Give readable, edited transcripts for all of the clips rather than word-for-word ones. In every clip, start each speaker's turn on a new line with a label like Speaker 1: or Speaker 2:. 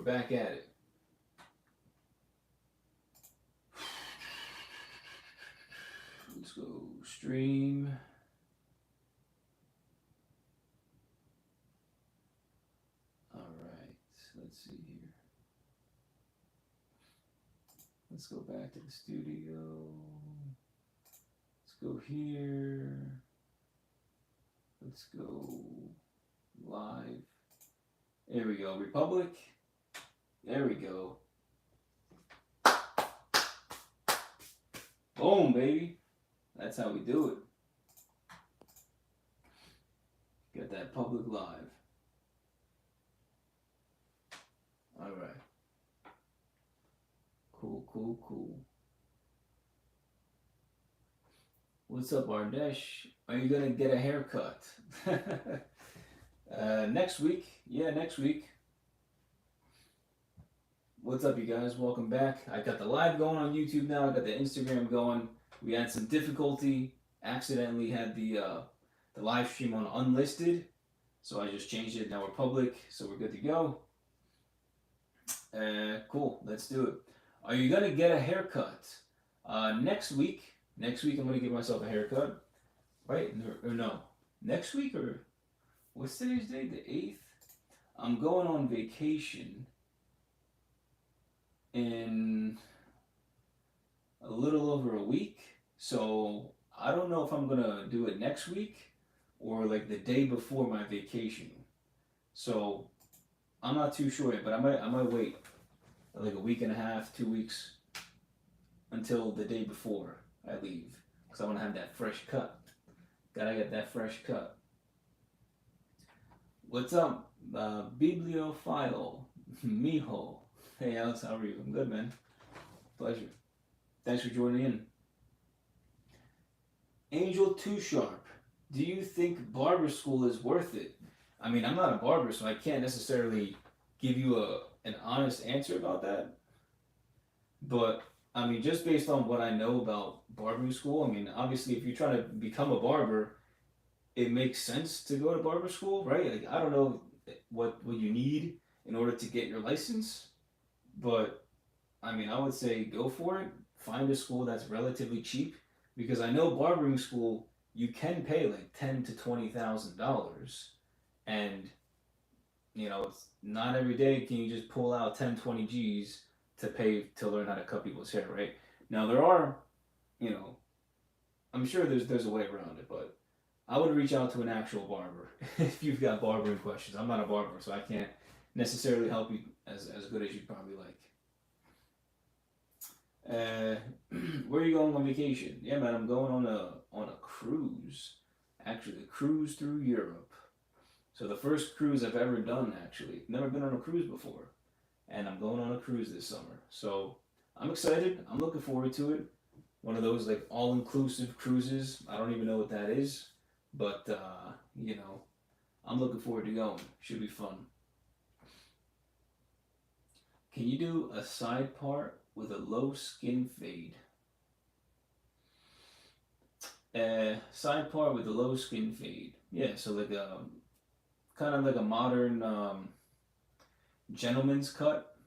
Speaker 1: back at it. Let's go stream. All right, let's see here. Let's go back to the studio. Let's go here. Let's go live. There we go, Republic. There we go. Boom, baby. That's how we do it. Get that public live. All right. Cool, cool, cool. What's up, Ardesh? Are you gonna get a haircut? Next week. Yeah, next week. What's up, you guys? Welcome back. I got the live going on YouTube now. I got the Instagram going. We had some difficulty. Accidentally had the live stream on unlisted, so I just changed it. Now we're public, so we're good to go. Cool. Let's do it. Are you gonna get a haircut? Next week. Next week I'm gonna give myself a haircut. Right? Or no? Next week, or what's today's date? The 8th. I'm going on vacation in a little over a week, so I don't know if I'm gonna do it next week or like the day before my vacation. So I'm not too sure yet, but I might wait like a week and a half, 2 weeks until the day before I leave, because I want to have that fresh cut. Gotta get that fresh cut. What's up, bibliophile, mijo? Hey Alex, how are you? I'm good, man. Pleasure. Thanks for joining in. Angel Too Sharp, do you think barber school is worth it? I mean, I'm not a barber, so I can't necessarily give you an honest answer about that. But, I mean, just based on what I know about barbering school, I mean, obviously, if you're trying to become a barber, it makes sense to go to barber school, right? Like, I don't know what you need in order to get your license, but, I mean, I would say go for it. Find a school that's relatively cheap, because I know barbering school, you can pay like $10,000 to $20,000, and you know, it's not every day can you just pull out 10, 20 G's to pay to learn how to cut people's hair, right? Now there are, you know, I'm sure there's a way around it, but I would reach out to an actual barber if you've got barbering questions. I'm not a barber, so I can't necessarily help you as good as you'd probably like. Where are you going on vacation? Yeah, man, I'm going on a cruise. Actually, a cruise through Europe. So the first cruise I've ever done, actually. Never been on a cruise before. And I'm going on a cruise this summer. So I'm excited. I'm looking forward to it. One of those like all-inclusive cruises. I don't even know what that is. But, you know, I'm looking forward to going. Should be fun. Can you do a side part with a low skin fade? Side part with a low skin fade. Yeah, so like a kind of like a modern gentleman's cut,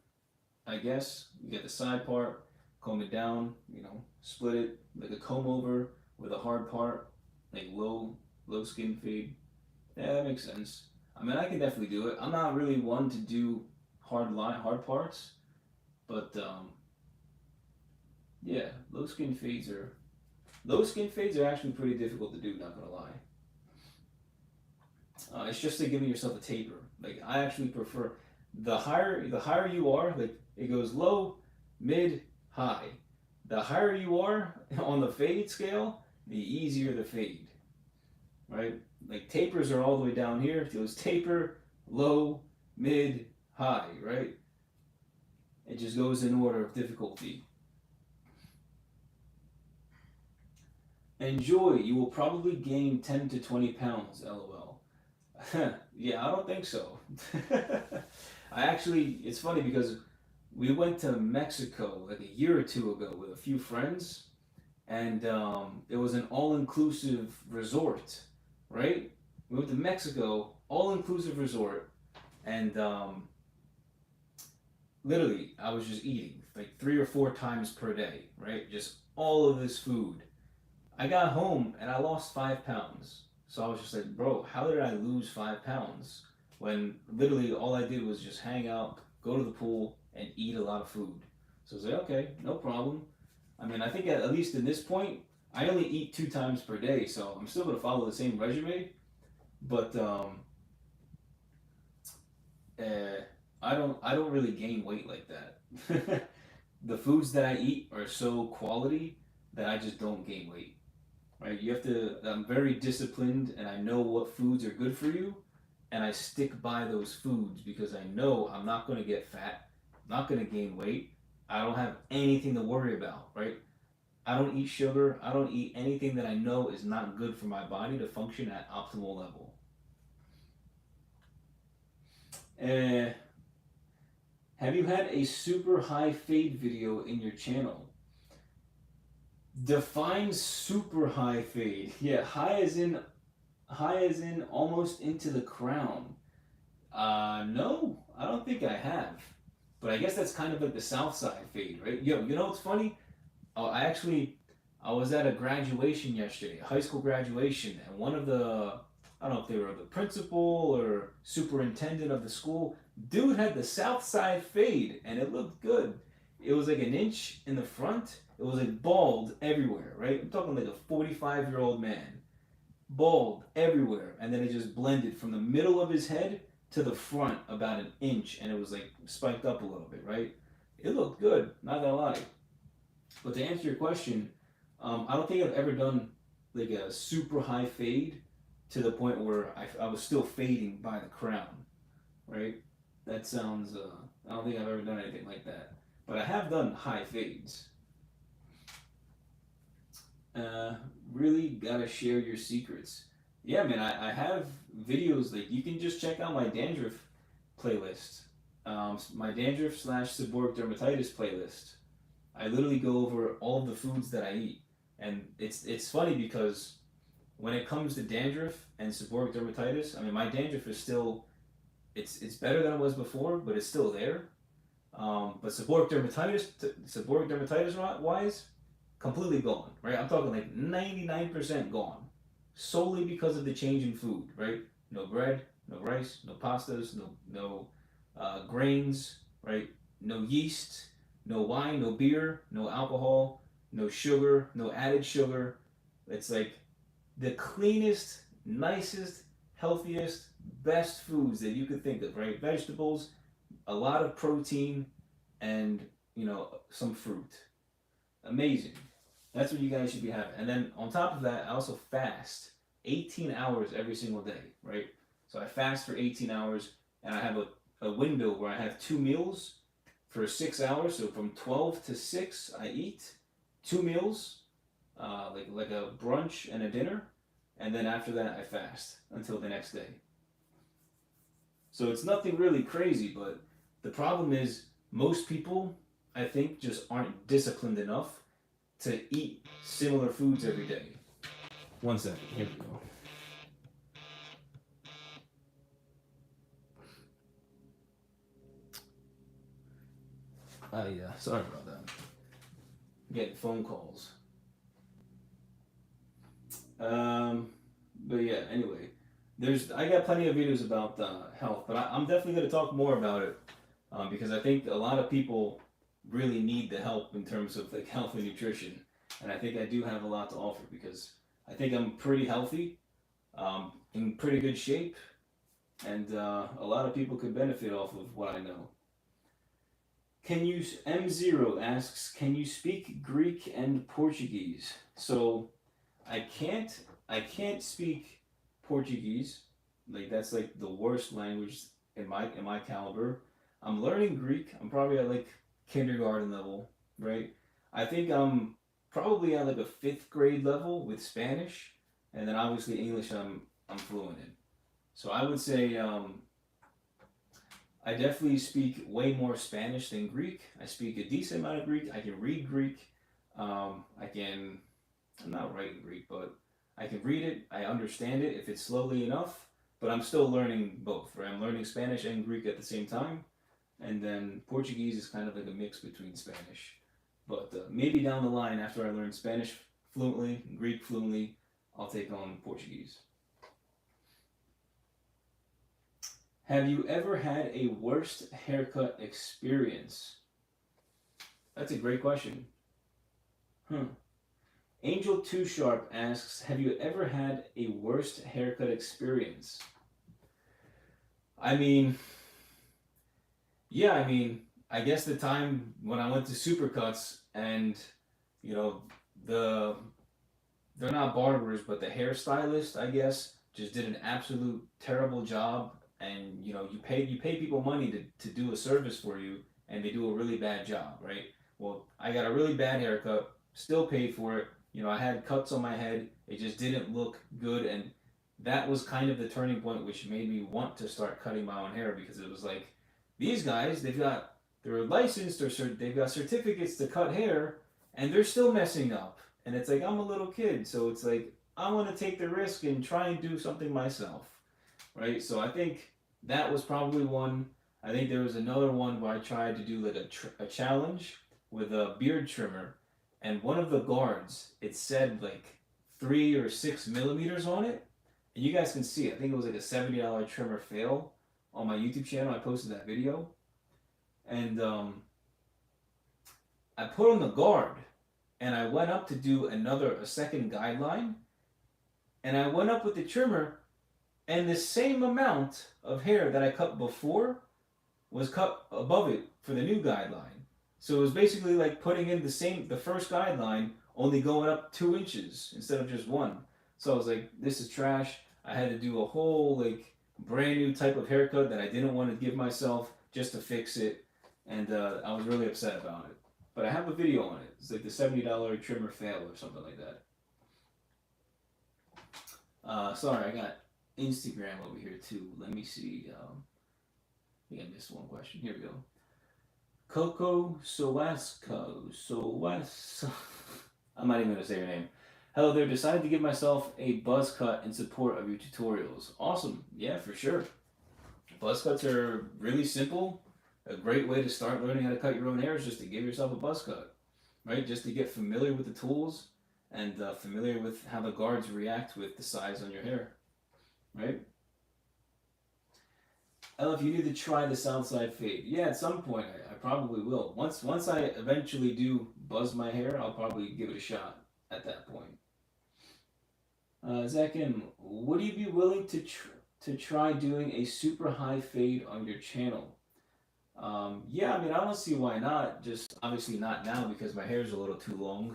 Speaker 1: I guess. You get the side part, comb it down, you know, split it like a comb over with a hard part, like low skin fade. Yeah, that makes sense. I mean, I can definitely do it. I'm not really one to do hard parts, but yeah, low skin fades are actually pretty difficult to do, not gonna lie. It's just like giving yourself a taper. Like, I actually prefer the higher you are, like it goes low, mid, high. The higher you are on the fade scale, the easier the fade. Right? Like tapers are all the way down here. It goes taper, low, mid, high, right? It just goes in order of difficulty. Enjoy. You will probably gain 10 to 20 pounds, lol. Yeah, I don't think so. It's funny because we went to Mexico like a year or two ago with a few friends, and it was an all-inclusive resort, right? We went to Mexico, all-inclusive resort, and literally, I was just eating like 3 or 4 times per day, right? Just all of this food. I got home and I lost 5 pounds. So I was just like, bro, how did I lose 5 pounds? When literally all I did was just hang out, go to the pool, and eat a lot of food. So I was like, okay, no problem. I mean, I think at least in this point, I only eat 2 times per day, so I'm still gonna follow the same regimen. But uh, I don't really gain weight like that. The foods that I eat are so quality that I just don't gain weight. Right? You have to. I'm very disciplined, and I know what foods are good for you, and I stick by those foods because I know I'm not going to get fat, I'm not going to gain weight. I don't have anything to worry about. Right? I don't eat sugar. I don't eat anything that I know is not good for my body to function at optimal level. Uh, have you had a super high fade video in your channel? Define super high fade. Yeah, high as in almost into the crown. No, I don't think I have. But I guess that's kind of like the south side fade, right? Yo, you know what's funny? Oh, I was at a graduation yesterday, a high school graduation, and one of the, I don't know if they were the principal or superintendent of the school, dude had the south side fade, and it looked good. It was like an inch in the front. It was like bald everywhere, right? I'm talking like a 45-year-old man, bald everywhere, and then it just blended from the middle of his head to the front about an inch, and it was like spiked up a little bit, right? It looked good, not gonna lie. But to answer your question, I don't think I've ever done like a super high fade to the point where I was still fading by the crown, right? That sounds, I don't think I've ever done anything like that. But I have done high fades. Uh, Really gotta share your secrets. Yeah, man, I have videos, like, you can just check out my dandruff playlist. My dandruff slash seborrheic dermatitis playlist. I literally go over all of the foods that I eat. And it's funny because when it comes to dandruff and seborrheic dermatitis, I mean, my dandruff is still, it's better than it was before, but it's still there. But seborrheic dermatitis wise, completely gone, right? I'm talking like 99% gone, solely because of the change in food, right? No bread, no rice, no pastas, no grains, right? No yeast, no wine, no beer, no alcohol, no sugar, no added sugar. It's like the cleanest, nicest, healthiest, best foods that you could think of, right? Vegetables, a lot of protein, and some fruit. Amazing. That's what you guys should be having. And then on top of that, I also fast 18 hours every single day, right? So I fast for 18 hours, and I have a window where I have 2 meals for 6 hours. So from 12 to 6, I eat 2 meals, like a brunch and a dinner, and then after that, I fast until the next day. So it's nothing really crazy, but the problem is most people, I think, just aren't disciplined enough to eat similar foods every day. One second, here we go. Yeah, sorry about that. Getting phone calls. But yeah, anyway, I got plenty of videos about health, but I'm definitely going to talk more about it because I think a lot of people really need the help in terms of like health and nutrition, and I think I do have a lot to offer because I think I'm pretty healthy, in pretty good shape, and a lot of people could benefit off of what I know. Can you M0 asks, can you speak Greek and Portuguese? So I can't speak Portuguese. Like that's like the worst language in my caliber. I'm learning Greek. I'm probably at like kindergarten level, right? I think I'm probably at like a fifth grade level with Spanish, and then obviously English I'm fluent in. So I would say I definitely speak way more Spanish than Greek. I speak a decent amount of Greek. I can read Greek. I can, I'm not writing Greek, but I can read it. I understand it if it's slowly enough. But I'm still learning both, right? I'm learning Spanish and Greek at the same time. and then Portuguese is kind of like a mix between Spanish. But maybe down the line, after I learn Spanish fluently, Greek fluently, I'll take on Portuguese. Have you ever had a worst haircut experience? That's a great question. Huh. Angel Too Sharp asks, have you ever had a worst haircut experience? I mean, yeah, I mean, I guess the time when I went to Supercuts and, you know, the they're not barbers, but the hairstylist, I guess, just did an absolute terrible job. And you pay people money to do a service for you, and they do a really bad job, right? Well, I got a really bad haircut, still paid for it. I had cuts on my head. It just didn't look good, and that was kind of the turning point, which made me want to start cutting my own hair because it was like these guys, they're licensed or they've got certificates to cut hair, and they're still messing up. And it's like I'm a little kid, so it's like I want to take the risk and try and do something myself, right? So I think that was probably one. I think there was another one where I tried to do like a challenge with a beard trimmer, and one of the guards, it said like 3 or 6 millimeters on it, and you guys can see it. I think it was like a $70 trimmer fail on my YouTube channel. I posted that video, and I put on the guard, and I went up to do a second guideline, and I went up with the trimmer, and the same amount of hair that I cut before was cut above it for the new guideline. So it was basically like putting in the first guideline, only going up 2 inches instead of just one. So I was like, this is trash. I had to do a whole like brand new type of haircut that I didn't want to give myself just to fix it, and I was really upset about it. But I have a video on it. It's like the $70 trimmer fail or something like that. Sorry, I got Instagram over here too. Let me see. I think I missed one question. Here we go. Coco Soasco. I'm not even going to say your name. Hello there. Decided to give myself a buzz cut in support of your tutorials. Awesome. Yeah, for sure. Buzz cuts are really simple. A great way to start learning how to cut your own hair is just to give yourself a buzz cut, right? Just to get familiar with the tools and familiar with how the guards react with the size on your hair, right? Ella, if you need to try the Southside fade, yeah, at some point I probably will. Once I eventually do buzz my hair, I'll probably give it a shot at that point. Zach M, would you be willing to try doing a super high fade on your channel? Yeah, I mean, I don't see why not. Just obviously not now because my hair is a little too long.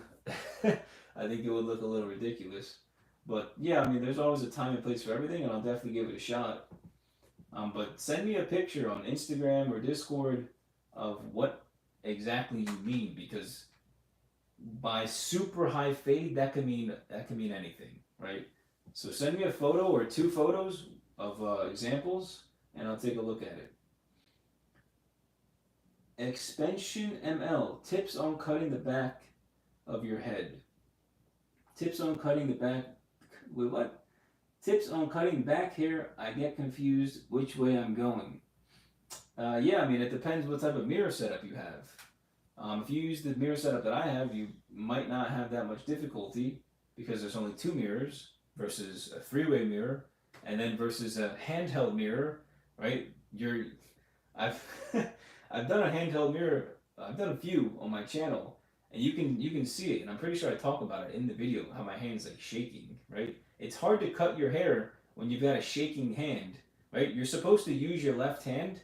Speaker 1: I think it would look a little ridiculous. But yeah, I mean, there's always a time and place for everything, and I'll definitely give it a shot. But send me a picture on Instagram or Discord of what exactly you mean, because by super high fade, that can mean anything, right? So send me a photo or 2 photos of examples, and I'll take a look at it. Expansion ML, tips on cutting the back of your head. Tips on cutting the back. Wait, what? Tips on cutting back hair. I get confused which way I'm going. Yeah, I mean, it depends what type of mirror setup you have. If you use the mirror setup that I have, you might not have that much difficulty because there's only 2 mirrors versus a 3-way mirror, and then versus a handheld mirror, right? I've I've done a handheld mirror. I've done a few on my channel, and you can see it, and I'm pretty sure I talk about it in the video how my hand's like shaking, right? It's hard to cut your hair when you've got a shaking hand, right? You're supposed to use your left hand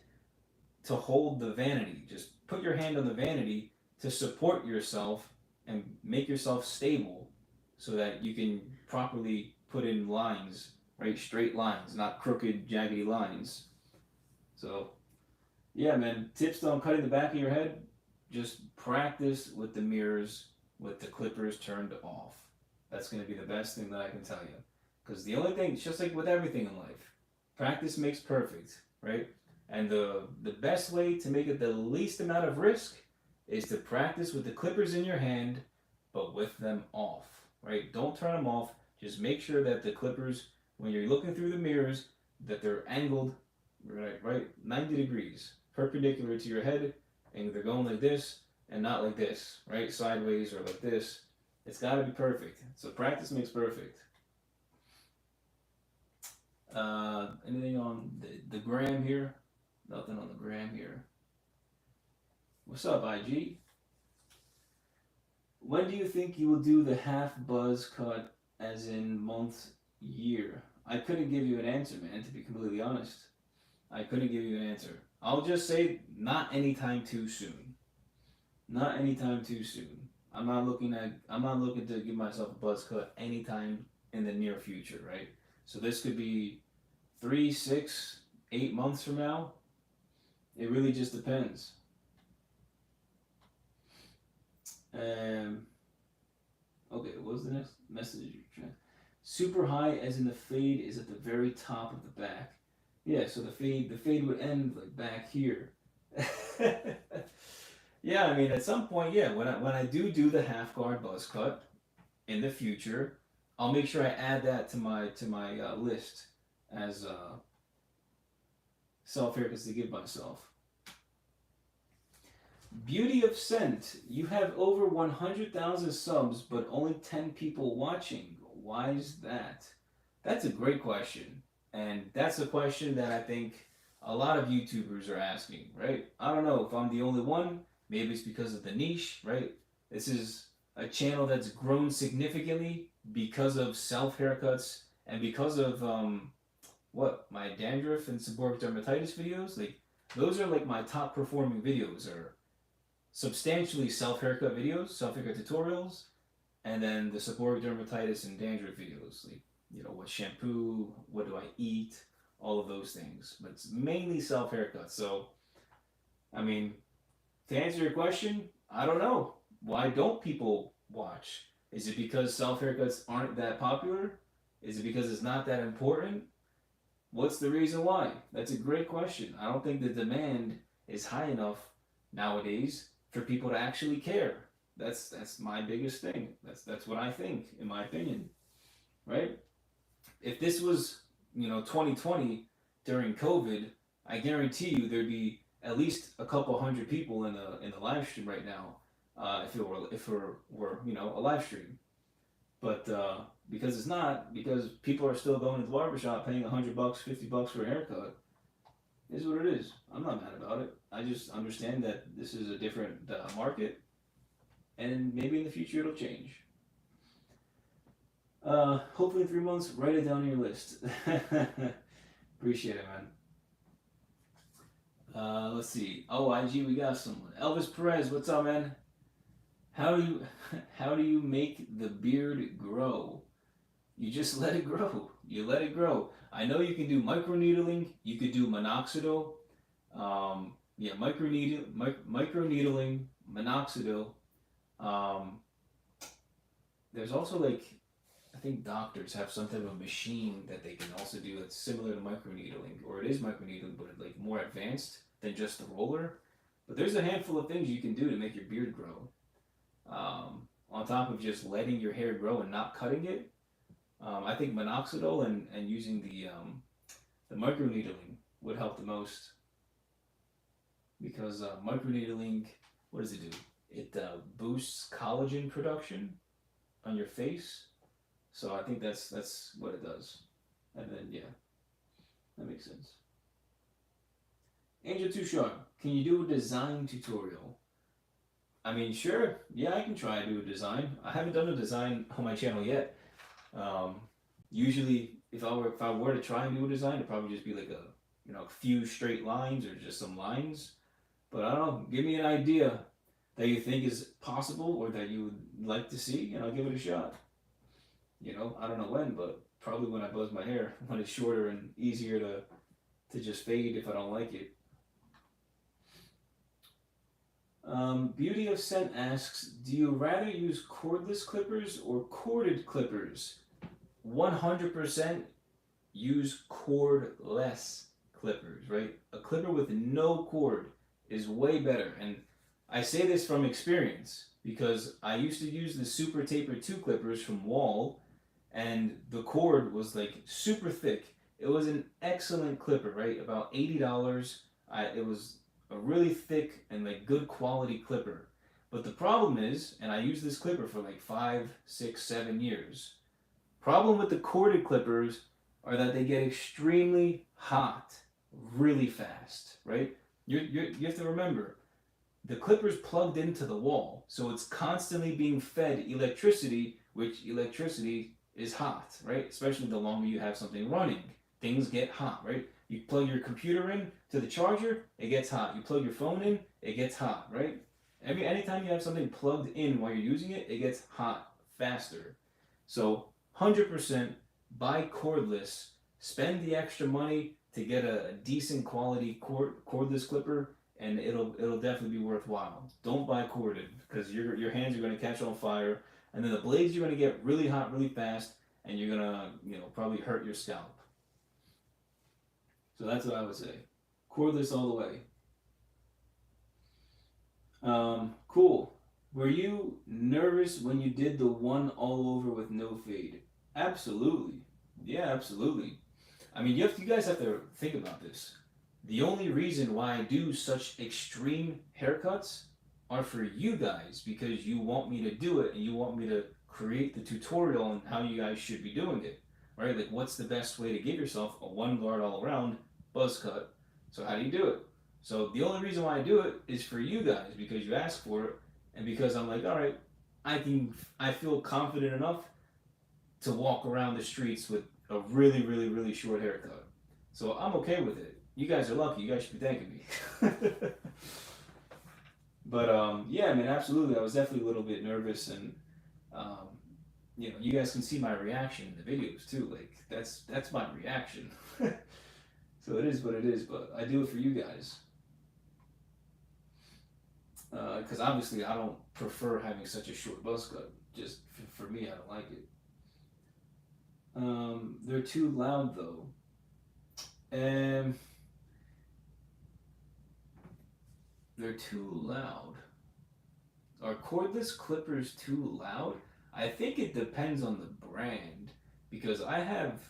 Speaker 1: to hold the vanity. Just put your hand on the vanity to support yourself and make yourself stable so that you can properly put in lines, right? Straight lines, not crooked, jaggedy lines. So, yeah, man, tips on cutting the back of your head, just practice with the mirrors with the clippers turned off. That's going to be the best thing that I can tell you. Because the only thing, it's just like with everything in life, practice makes perfect, right? And the best way to make it the least amount of risk is to practice with the clippers in your hand, but with them off, right? Don't turn them off. Just make sure that the clippers, when you're looking through the mirrors, that they're angled right 90 degrees. perpendicular to your head, and they're going like this and not like this, right? Sideways or like this. It's got to be perfect. So practice makes perfect. Anything on the gram here? Nothing on the gram here. What's up, IG? When do you think you will do the half buzz cut, as in month, year? I couldn't give you an answer, man, to be completely honest. I couldn't give you an answer. I'll just say not anytime too soon. Not anytime too soon. I'm not looking to give myself a buzz cut anytime in the near future, right? So this could be 3, 6, 8 months from now. It really just depends. Okay, what was the next message you're trying? Super high, as in the fade is at the very top of the back. Yeah, so the fade would end like back here. Yeah, I mean, at some point, yeah, when I do the half guard buzz cut in the future, I'll make sure I add that to my list as self haircuts to give myself. Beauty of Scent, you have over 100,000 subs, but only 10 people watching. Why is that? That's a great question. And that's a question that I think a lot of YouTubers are asking, right? I don't know if I'm the only one. Maybe it's because of the niche, right? This is a channel that's grown significantly because of self haircuts and because of my dandruff and seborrheic dermatitis videos. Like those are like my top performing videos, are substantially self haircut videos, self haircut tutorials, and then the seborrheic dermatitis and dandruff videos, like what shampoo, what do I eat, all of those things. But it's mainly self haircuts. So, I mean, to answer your question, I don't know. Why don't people watch? Is it because self haircuts aren't that popular? Is it because it's not that important? What's the reason why? That's a great question. I don't think the demand is high enough nowadays for people to actually care. That's my biggest thing. That's what I think, in my opinion, right? If this was 2020 during COVID, I guarantee you there'd be at least a couple hundred people in the live stream right now, if it were a live stream. But because it's not, because people are still going to the barbershop paying $100, $50 for a haircut, is what it is. I'm not mad about it. I just understand that this is a different market, and maybe in the future it'll change. Hopefully in 3 months, write it down on your list. Appreciate it, man. Let's see. Oh, IG, we got someone. Elvis Perez, what's up, man? How do you make the beard grow? You just let it grow. You let it grow. I know you can do microneedling. You could do minoxidil. Microneedling, minoxidil. There's also I think doctors have some type of machine that they can also do that's similar to microneedling, or it is microneedling, but like more advanced than just the roller. But there's a handful of things you can do to make your beard grow. On top of just letting your hair grow and not cutting it, I think minoxidil and using the microneedling would help the most, because microneedling, what does it do? It boosts collagen production on your face, so I think that's what it does. And then that makes sense. Angel Too Sharp, can you do a design tutorial? I mean, sure. Yeah, I can try to do a design. I haven't done a design on my channel yet. Usually, if I were to try and do a design, it'd probably just be like a few straight lines or just some lines. But I don't know. Give me an idea that you think is possible or that you would like to see, and I'll give it a shot. I don't know when, but probably when I buzz my hair, when it's shorter and easier to just fade if I don't like it. Beauty of Scent asks, do you rather use cordless clippers or corded clippers? 100% use cordless clippers, right? A clipper with no cord is way better. And I say this from experience because I used to use the Super Taper 2 clippers from Wall, and the cord was super thick. It was an excellent clipper, right? About $80. It was a really thick and like good quality clipper. But the problem is, and I use this clipper for like 5, 6, 7 years. Problem with the corded clippers are that they get extremely hot really fast, right? You have to remember, the clipper's plugged into the wall, so it's constantly being fed electricity, which electricity is hot, right? Especially the longer you have something running. Things get hot, right? You plug your computer in to the charger, it gets hot. You plug your phone in, it gets hot, right? Anytime you have something plugged in while you're using it, it gets hot faster. So 100% buy cordless. Spend the extra money to get a decent quality cordless clipper, and it'll definitely be worthwhile. Don't buy corded because your hands are going to catch on fire, and then the blades are going to get really hot really fast, and you're gonna probably hurt your scalp. So that's what I would say. Cordless all the way. Cool. Were you nervous when you did the one all over with no fade? Absolutely. Yeah, absolutely. I mean, you guys have to think about this. The only reason why I do such extreme haircuts are for you guys because you want me to do it and you want me to create the tutorial on how you guys should be doing it, right? Like, what's the best way to give yourself a one guard all around buzz cut? So how do you do it? So the only reason why I do it is for you guys because you asked for it and because I'm like, all right, I feel confident enough to walk around the streets with a really, really, really short haircut. So I'm okay with it. You guys are lucky. You guys should be thanking me. But yeah, man, absolutely. I was definitely a little bit nervous, and um, you guys can see my reaction in the videos too. Like that's my reaction. So it is what it is. But I do it for you guys because obviously I don't prefer having such a short buzz cut. Just for me, I don't like it. They're too loud though. Um, they're too loud. Are cordless clippers too loud? I think it depends on the brand because I have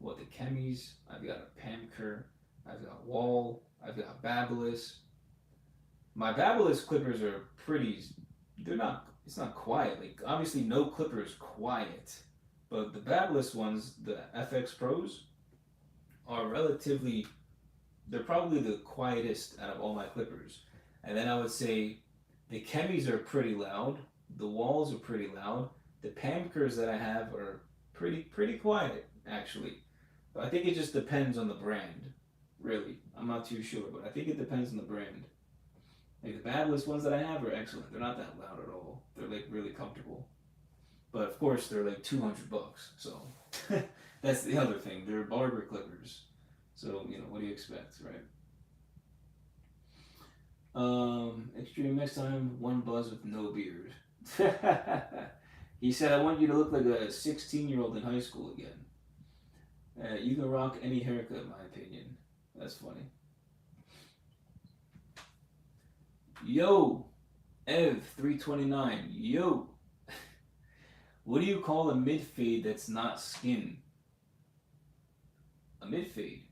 Speaker 1: the Chemis, I've got a Pamker, I've got Wall, I've got Babyliss. My Babyliss clippers are pretty. They're not. It's not quiet. Like obviously, no clipper is quiet, but the Babyliss ones, the FX Pros, are relatively. They're probably the quietest out of all my clippers. And then I would say the Chemis are pretty loud. The Walls are pretty loud. The Pamkers that I have are pretty quiet actually. But I think it just depends on the brand. Really, I'm not too sure, but I think it depends on the brand. Like the Babyliss ones that I have are excellent. They're not that loud at all. They're like really comfortable. But of course, they're like $200. So that's the other thing. They're barber clippers. So what do you expect, right? Extreme next time, one buzz with no beard. He said, I want you to look like a 16-year-old in high school again. You can rock any haircut, in my opinion. That's funny. Yo, Ev329. Yo. What do you call a mid fade that's not skin? A mid fade.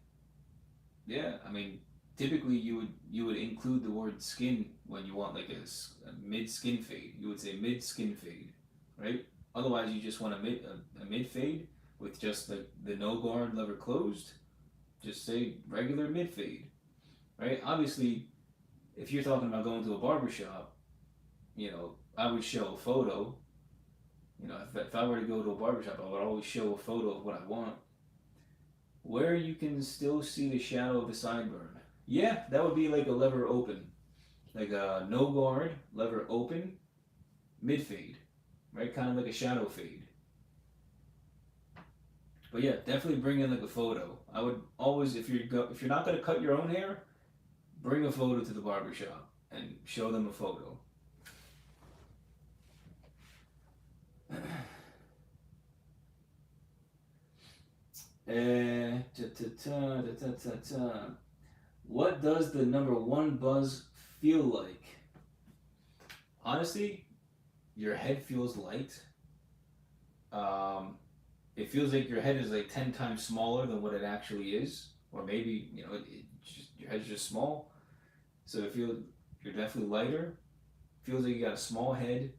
Speaker 1: Yeah, I mean, typically you would include the word skin when you want like a mid skin fade. You would say mid skin fade, right? Otherwise, you just want a mid fade with just like the no guard lever closed. Just say regular mid fade, right? Obviously, if you're talking about going to a barbershop, I would show a photo. If I were to go to a barbershop, I would always show a photo of what I want. Where you can still see the shadow of the sideburn. Yeah, that would be like a lever open. Like a no guard, lever open, mid fade. Right? Kind of like a shadow fade. But yeah, definitely bring in like a photo. I would always, if you're not gonna cut your own hair, bring a photo to the barbershop and show them a photo. What does the number one buzz feel like? Honestly, your head feels light. It feels like your head is like 10 times smaller than what it actually is, or maybe your head's just small. So you're definitely lighter. Feels like you got a small head.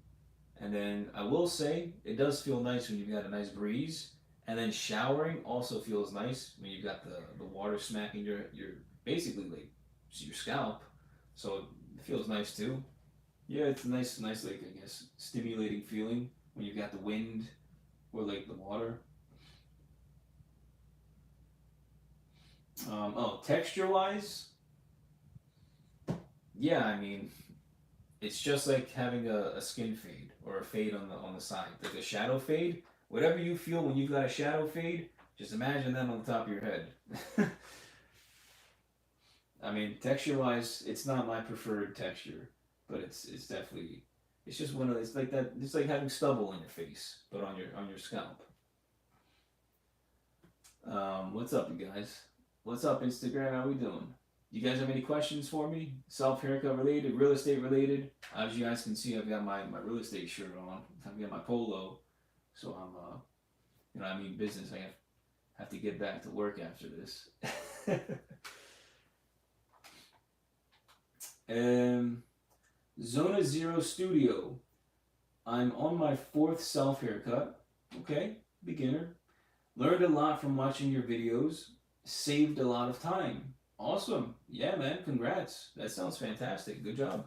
Speaker 1: And then I will say it does feel nice when you've got a nice breeze. And then showering also feels nice when you've got the water smacking your basically like your scalp. So it feels nice too. Yeah, it's a nice like I guess stimulating feeling when you've got the wind or like the water. Texture wise, yeah, I mean it's just like having a skin fade or a fade on the side, like a shadow fade. Whatever you feel when you've got a shadow fade, just imagine that on the top of your head. I mean, texture wise, it's not my preferred texture, but it's definitely it's just one of it's like that. It's like having stubble on your face, but on your scalp. What's up, you guys? What's up, Instagram? How we doing? You guys have any questions for me? Self haircut related, real estate related? As you guys can see, I've got my real estate shirt on. I've got my polo, so I'm I mean business. I have to get back to work after this. Zona Zero Studio. I'm on my fourth self haircut. Okay, beginner. Learned a lot from watching your videos. Saved a lot of time. Awesome. Yeah, man. Congrats. That sounds fantastic. Good job.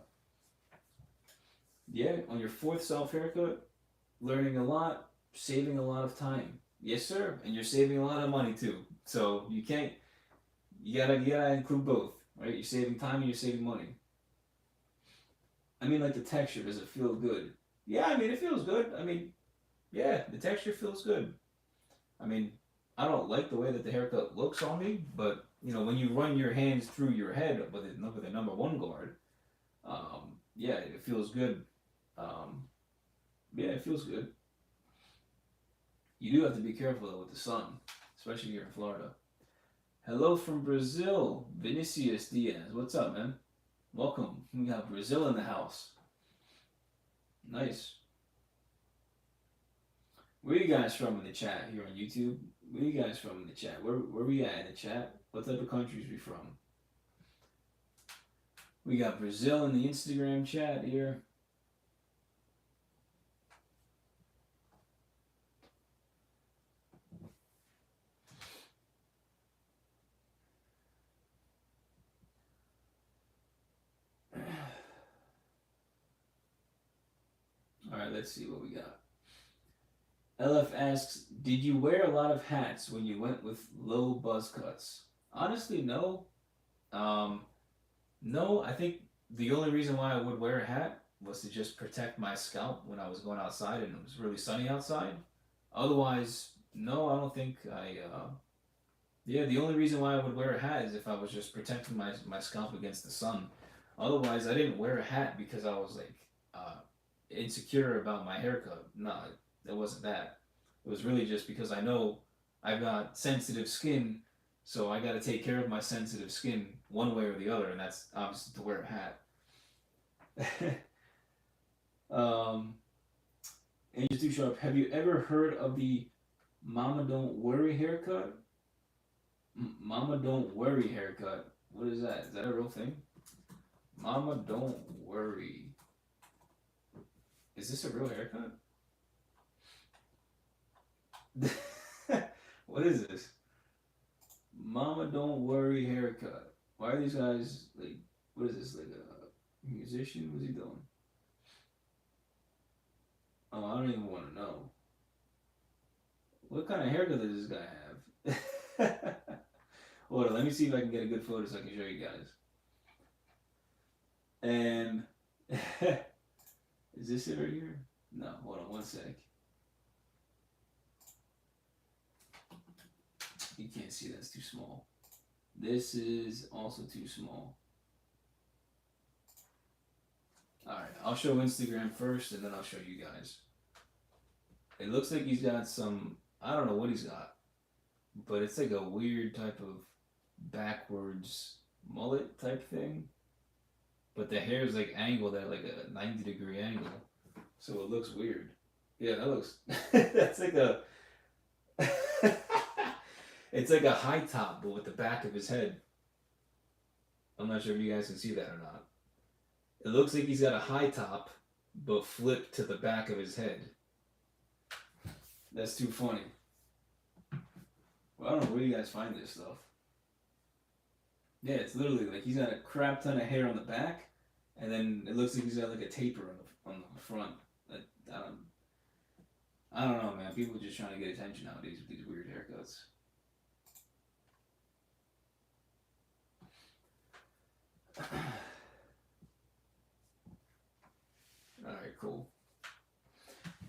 Speaker 1: Yeah, on your fourth self haircut, learning a lot, saving a lot of time. Yes, sir. And you're saving a lot of money too. So you can't. You gotta include both, right? You're saving time and you're saving money. I mean, like the texture. Does it feel good? Yeah, I mean it feels good. I mean, yeah, the texture feels good. I mean, I don't like the way that the haircut looks on me, but when you run your hands through your head with a number one guard, yeah, it feels good. Um, yeah, it feels good. You do have to be careful though with the sun, especially here in Florida. Hello from Brazil, Vinicius Diaz. What's up, man? Welcome. We got Brazil in the house. Nice. Where you guys from in the chat here on YouTube? Where you guys from in the chat? Where we at in the chat? What type of countries we from? We got Brazil in the Instagram chat here. All right, let's see what we got. LF asks, did you wear a lot of hats when you went with low buzz cuts? Honestly, no. Um, no, I think the only reason why I would wear a hat was to just protect my scalp when I was going outside and it was really sunny outside. Otherwise, no, I don't think I. Yeah, the only reason why I would wear a hat is if I was just protecting my scalp against the sun. Otherwise, I didn't wear a hat because I was like insecure about my haircut. No, it wasn't that. It was really just because I know I've got sensitive skin, so I got to take care of my sensitive skin one way or the other, and that's obviously to wear a hat. um, Angel Too Sharp, have you ever heard of the Mama Don't Worry haircut? Mama Don't Worry haircut. What is that? Is that a real thing? Mama Don't Worry. Is this a real haircut? What is this? Mama Don't Worry haircut. Why are these guys like? What is this? Like a musician? What's he doing? Oh, I don't even want to know. What kind of haircut does this guy have? Hold on, let me see if I can get a good photo so I can show you guys. And is this it right here? No, hold on one sec. You can't see, that's too small. This is also too small. Alright, I'll show Instagram first and then I'll show you guys. It looks like he's got some, I don't know what he's got, but it's like a weird type of backwards mullet type thing. But the hair is like angled at like a 90-degree angle. So it looks weird. Yeah, that looks, that's like a, it's like a high top, but with the back of his head. I'm not sure if you guys can see that or not. It looks like he's got a high top, but flipped to the back of his head. That's too funny. Well, I don't know where you guys find this stuff. Yeah, it's literally like he's got a crap ton of hair on the back, and then it looks like he's got like a taper on the front. I don't, I don't know, man. People are just trying to get attention nowadays with these weird haircuts. All right, cool.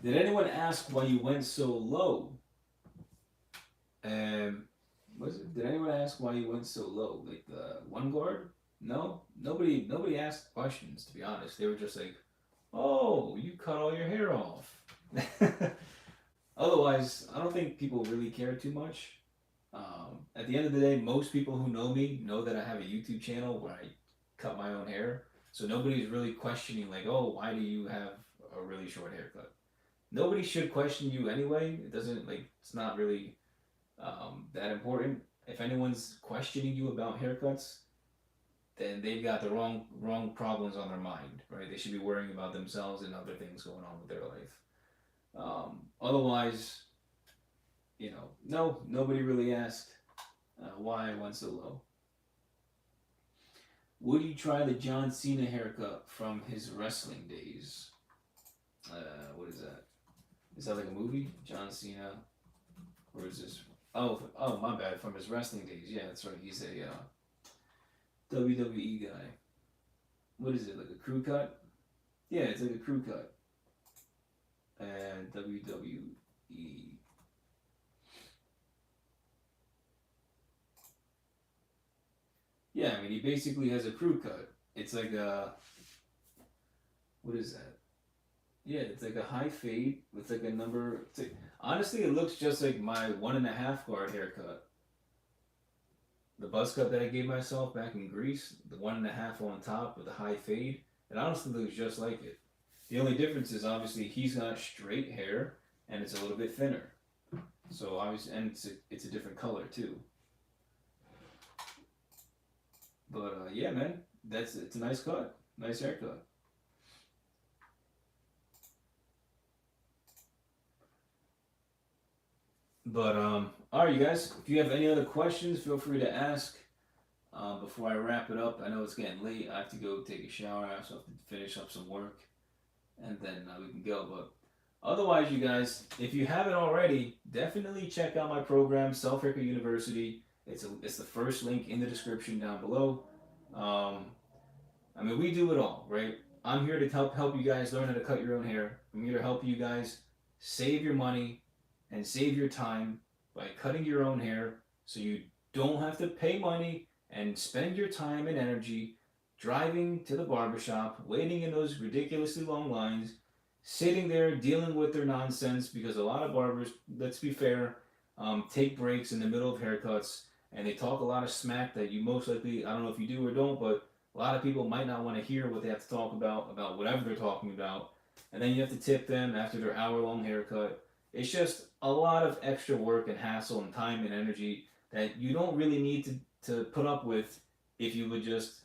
Speaker 1: Did anyone ask why you went so low? Was it? Did anyone ask why you went so low? Like the one guard? No, nobody asked questions. To be honest, they were just like, "Oh, you cut all your hair off." Otherwise, I don't think people really care too much. At the end of the day, most people who know me know that I have a YouTube channel where I cut my own hair. So nobody's really questioning like, "Oh, why do you have a really short haircut?" Nobody should question you anyway. It doesn't like it's not really that important. If anyone's questioning you about haircuts, then they've got the wrong problems on their mind, right? They should be worrying about themselves and other things going on with their life. Otherwise, no, nobody really asked why I went so low. Would you try the John Cena haircut from his wrestling days? What is that? Is that like a movie? John Cena, or is this? Oh, my bad. From his wrestling days. Yeah, that's right. He's a WWE guy. What is it? Like a crew cut? Yeah, it's like a crew cut. And WWE. Yeah, I mean, he basically has a crew cut. It's like a. What is that? Yeah, it's like a high fade with like a number. Honestly, it looks just like my 1.5 guard haircut. The buzz cut that I gave myself back in Greece, the 1.5 on top with the high fade. It honestly looks just like it. The only difference is obviously he's got straight hair and it's a little bit thinner. So obviously, and it's a different color too. But yeah, man, it's a nice cut, nice haircut. But all right, you guys. If you have any other questions, feel free to ask. Before I wrap it up, I know it's getting late. I have to go take a shower. I also have to finish up some work, and then we can go. But otherwise, you guys, if you haven't already, definitely check out my program, Self Haircut University. It's the first link in the description down below. Um, I mean, we do it all, right? I'm here to help you guys learn how to cut your own hair. I'm here to help you guys save your money and save your time by cutting your own hair so you don't have to pay money and spend your time and energy driving to the barbershop, waiting in those ridiculously long lines, sitting there dealing with their nonsense because a lot of barbers, let's be fair, take breaks in the middle of haircuts and they talk a lot of smack that you most likely, I don't know if you do or don't, but a lot of people might not want to hear what they have to talk about whatever they're talking about. And then you have to tip them after their hour-long haircut. It's just a lot of extra work and hassle and time and energy that you don't really need to put up with if you would just,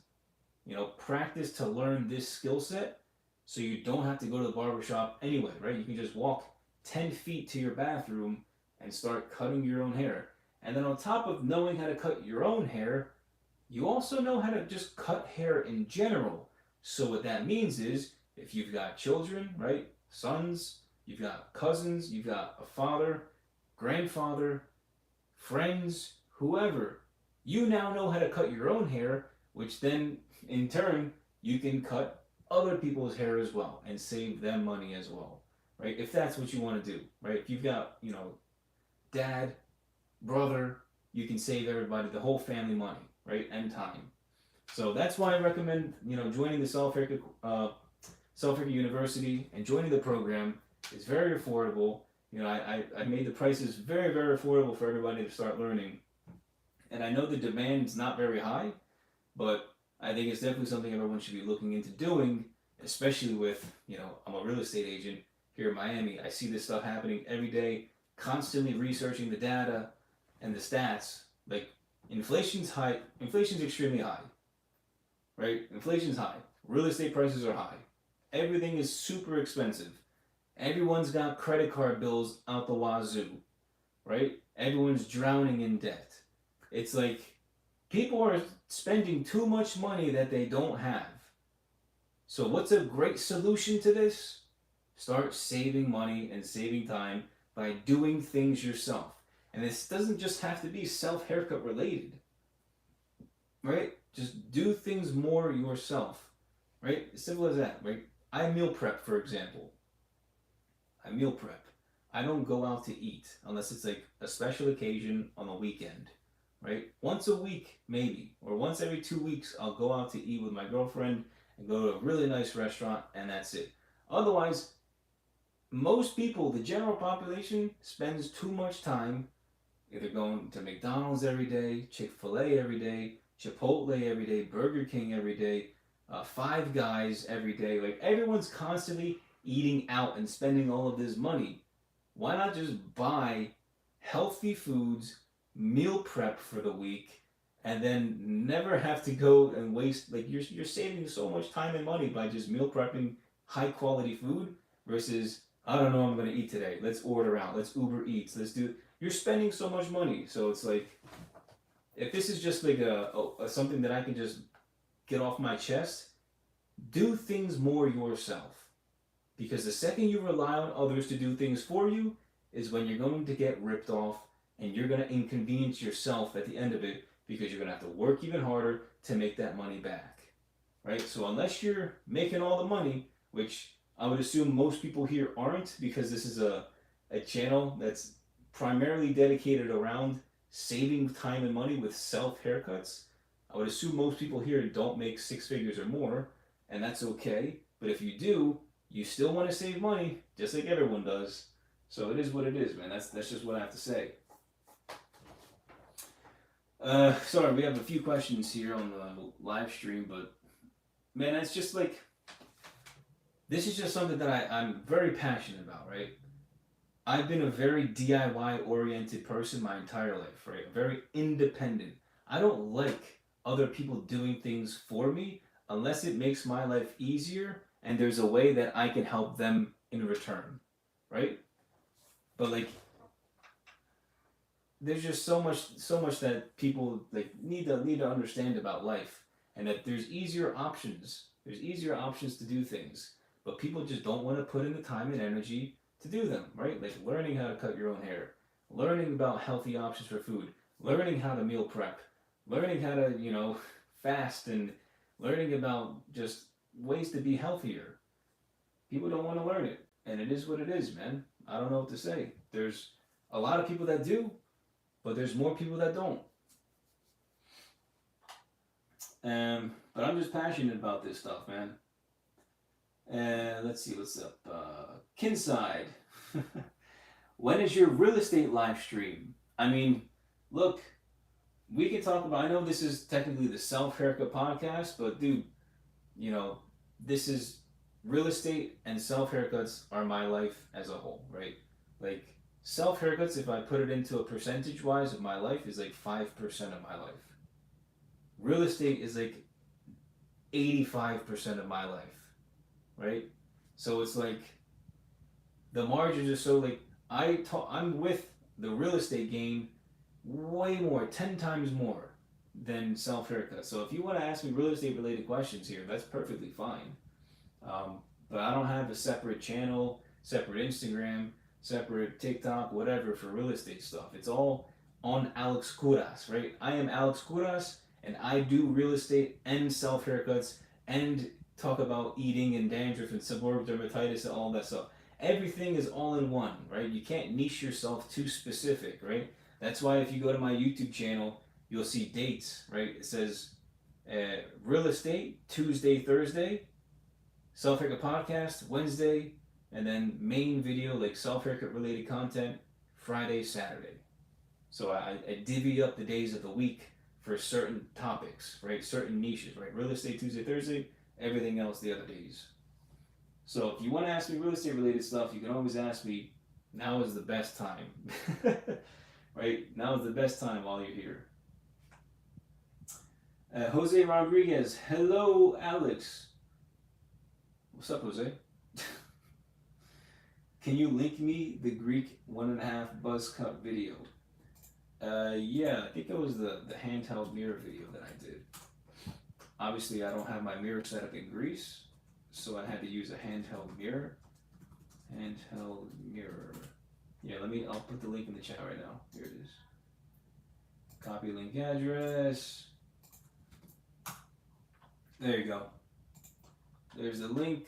Speaker 1: practice to learn this skill set so you don't have to go to the barbershop anyway, right? You can just walk 10 feet to your bathroom and start cutting your own hair. And then on top of knowing how to cut your own hair, you also know how to just cut hair in general. So what that means is if you've got children, right? Sons, you've got cousins, you've got a father, grandfather, friends, whoever. You now know how to cut your own hair, which then in turn you can cut other people's hair as well and save them money as well, right? If that's what you want to do, right? If you've got, dad, brother, you can save everybody, the whole family money, right? And time. So that's why I recommend, joining the Self Haircut University and joining the program. It's very affordable. I made the prices very, very affordable for everybody to start learning. And I know the demand is not very high, but I think it's definitely something everyone should be looking into doing, especially with, I'm a real estate agent here in Miami. I see this stuff happening every day, constantly researching the data and the stats. Like, inflation's extremely high. right? Inflation's high. Real estate prices are high. Everything is super expensive. Everyone's got credit card bills out the wazoo, right? Everyone's drowning in debt. It's like people are spending too much money that they don't have. So, what's a great solution to this? Start saving money and saving time by doing things yourself. And this doesn't just have to be self haircut related, right? Just do things more yourself, right? As simple as that, right? I meal prep, for example. I meal prep. I don't go out to eat unless it's like a special occasion on the weekend, right? Once a week, maybe, or once every 2 weeks, I'll go out to eat with my girlfriend and go to a really nice restaurant, and that's it. Otherwise, most people, the general population, spends too much time either going to McDonald's every day, Chick-fil-A every day, Chipotle every day, Burger King every day, Five Guys every day. Like everyone's constantly eating out and spending all of this money. Why not just buy healthy foods, meal prep for the week, and then never have to go and waste, like you're saving so much time and money by just meal prepping high quality food versus I don't know what I'm gonna eat today. Let's order out. Let's Uber Eats. Let's do. You're spending so much money, so it's like if this is just like a something that I can just get off my chest, do things more yourself. Because the second you rely on others to do things for you is when you're going to get ripped off and you're going to inconvenience yourself at the end of it because you're going to have to work even harder to make that money back. Right? So unless you're making all the money, which I would assume most people here aren't because this is a channel that's primarily dedicated around saving time and money with self haircuts. I would assume most people here don't make six figures or more, and that's okay. But if you do, you still want to save money, just like everyone does. So it is what it is, man. That's just what I have to say. Sorry, we have a few questions here on the live stream, but man, that's just like this is just something that I'm very passionate about, right? I've been a very DIY oriented person my entire life, right? Very independent. I don't like other people doing things for me unless it makes my life easier and there's a way that I can help them in return, right? But like there's just so much that people like need to understand about life and that there's easier options. There's easier options to do things, but people just don't want to put in the time and energy to do them, right? Like learning how to cut your own hair, learning about healthy options for food, learning how to meal prep, learning how to, fast and learning about just ways to be healthier. People don't want to learn it, and it is what it is, man. I don't know what to say. There's a lot of people that do, but there's more people that don't. But I'm just passionate about this stuff, man. Let's see what's up. Kinside. When is your real estate live stream? I mean, look, we can talk about, I know this is technically the Self Haircut podcast, but dude, this is real estate and self haircuts are my life as a whole, right? Like, self haircuts, if I put it into a percentage wise of my life, is like 5% of my life. Real estate is like 85% of my life, right? So it's like the margins are so like I'm with the real estate game way more, 10 times more than self haircut. So if you want to ask me real estate related questions here, that's perfectly fine. But I don't have a separate channel, separate Instagram, separate TikTok, whatever for real estate stuff. It's all on Alex Kouras, right? I am Alex Kouras, and I do real estate and self haircuts and talk about eating and dandruff and seborrheic dermatitis and all that stuff. Everything is all in one, right? You can't niche yourself too specific, right? That's why if you go to my YouTube channel, you'll see dates, right? It says real estate, Tuesday, Thursday, self haircut podcast, Wednesday, and then main video, like self haircut related content, Friday, Saturday. So I divvy up the days of the week for certain topics, right? Certain niches, right? Real estate, Tuesday, Thursday, everything else the other days. So if you want to ask me real estate related stuff, you can always ask me. Now is the best time. Right? Now is the best time while you're here. Jose Rodriguez. Hello, Alex. What's up, Jose? Can you link me the Greek 1.5 buzz cut video? Yeah, I think it was the handheld mirror video that I did. Obviously, I don't have my mirror set up in Greece, so I had to use a handheld mirror. Handheld mirror. Yeah, I'll put the link in the chat right now. Here it is. Copy link address. There you go. There's the link.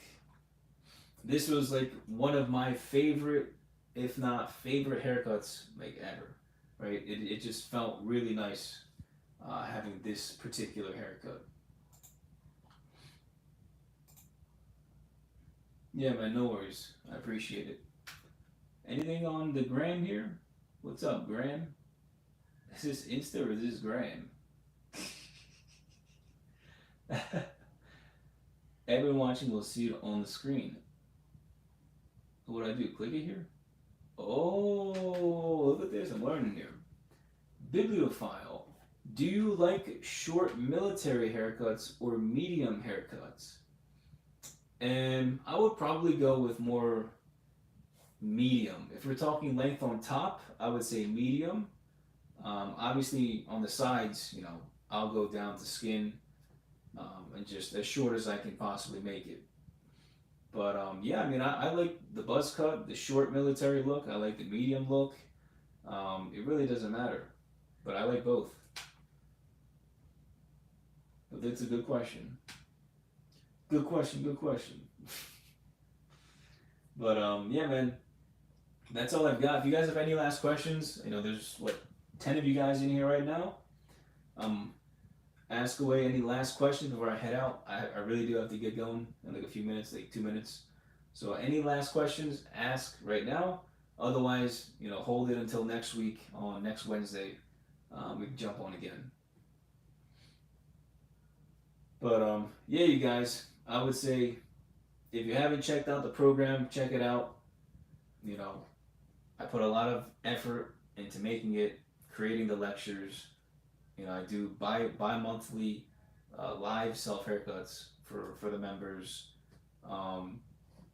Speaker 1: This was like one of my favorite, if not favorite haircuts like ever, right? It just felt really nice having this particular haircut. Yeah, man, no worries. I appreciate it. Anything on the gram here? What's up, gram? Is this Insta or is this gram? Everyone watching will see it on the screen. What do I do? Click it here? Oh, look at this. I'm learning here. Bibliophile. Do you like short military haircuts or medium haircuts? And I would probably go with more medium. If we're talking length on top, I would say medium. Obviously, on the sides, I'll go down to skin and just as short as I can possibly make it. But yeah, I mean, I like the buzz cut, the short military look. I like the medium look. It really doesn't matter, but I like both. But that's a good question. Good question. But yeah, man, that's all I've got. If you guys have any last questions, there's 10 of you guys in here right now. Ask away any last questions before I head out. I really do have to get going in like a few minutes, like 2 minutes. So any last questions, ask right now. Otherwise, hold it until next week on next Wednesday. We can jump on again. But yeah, you guys, I would say if you haven't checked out the program, check it out. I put a lot of effort into making it, creating the lectures. I do bi-monthly live self haircuts for the members,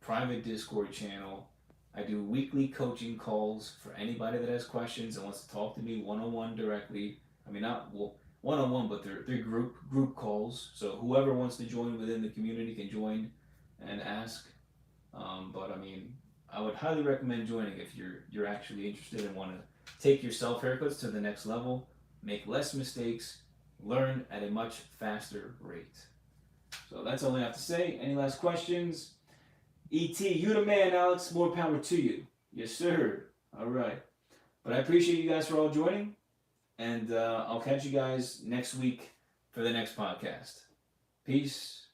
Speaker 1: private Discord channel. I do weekly coaching calls for anybody that has questions and wants to talk to me one-on-one directly. I mean, not one-on-one, but they're group calls. So whoever wants to join within the community can join and ask. But I mean, I would highly recommend joining if you're actually interested and want to take your self haircuts to the next level. Make less mistakes, learn at a much faster rate. So that's all I have to say. Any last questions? ET, you the man, Alex. More power to you. Yes, sir. All right. But I appreciate you guys for all joining. And I'll catch you guys next week for the next podcast. Peace.